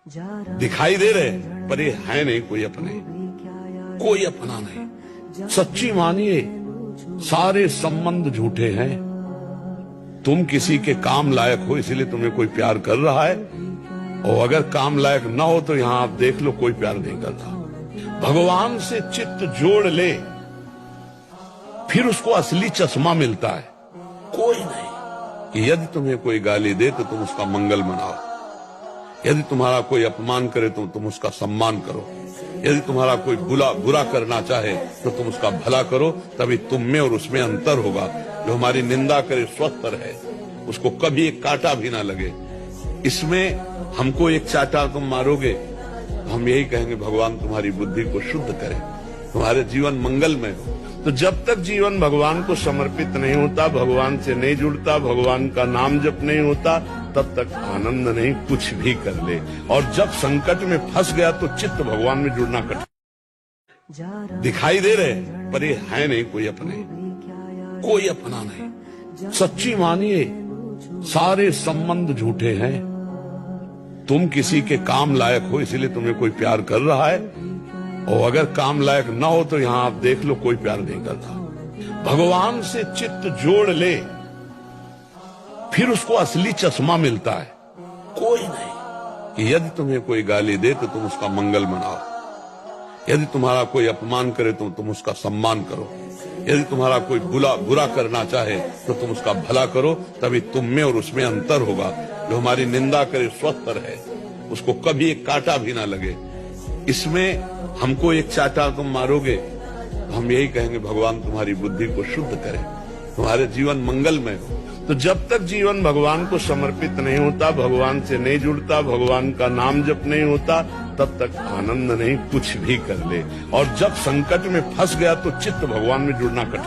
दिखाई दे रहे पर ये है नहीं कोई अपने, कोई अपना नहीं। सच्ची मानिए सारे संबंध झूठे हैं। तुम किसी के काम लायक हो इसलिए तुम्हें कोई प्यार कर रहा है, और अगर काम लायक ना हो तो यहां आप देख लो कोई प्यार नहीं करता। भगवान से चित्त जोड़ ले फिर उसको असली चश्मा मिलता है। कोई नहीं कि यदि तुम्हें कोई गाली दे तो तुम उसका मंगल मनाओ, यदि तुम्हारा कोई अपमान करे तो तुम उसका सम्मान करो, यदि तुम्हारा कोई बुरा करना चाहे तो तुम उसका भला करो। तभी तुम में और उसमें अंतर होगा। जो हमारी निंदा करे स्वस्थ रहे, उसको कभी एक कांटा भी ना लगे। इसमें हमको एक चाटा तुम मारोगे तो हम यही कहेंगे भगवान तुम्हारी बुद्धि को शुद्ध करे, तुम्हारे जीवन मंगलमय हो। तो जब तक जीवन भगवान को समर्पित नहीं होता, भगवान से नहीं जुड़ता, भगवान का नाम जप नहीं होता, तब तक आनंद नहीं। कुछ भी कर ले, और जब संकट में फंस गया तो चित्त भगवान में जुड़ना कठिन। दिखाई दे रहे पर ये है नहीं कोई अपने, कोई अपना नहीं। सच्ची मानिए सारे संबंध झूठे हैं। तुम किसी के काम लायक हो इसलिए तुम्हें कोई प्यार कर रहा है, और अगर काम लायक ना हो तो यहां आप देख लो कोई प्यार नहीं करता। भगवान से चित्त जोड़ ले फिर उसको असली चश्मा मिलता है। कोई नहीं कि यदि तुम्हें कोई गाली दे तो तुम उसका मंगल मनाओ, यदि तुम्हारा कोई अपमान करे तो तुम उसका सम्मान करो, यदि तुम्हारा कोई बुरा करना चाहे तो तुम उसका भला करो। तभी तुम में और उसमें अंतर होगा। जो हमारी निंदा करे स्वस्थ रहे, उसको कभी एक कांटा भी ना लगे। इसमें हमको एक चाटा तुम मारोगे तो हम यही कहेंगे भगवान तुम्हारी बुद्धि को शुद्ध करे, तुम्हारे जीवन मंगलमय हो। तो जब तक जीवन भगवान को समर्पित नहीं होता, भगवान से नहीं जुड़ता, भगवान का नाम जप नहीं होता, तब तक आनंद नहीं। कुछ भी कर ले, और जब संकट में फंस गया तो चित्त भगवान में जुड़ना कठिन।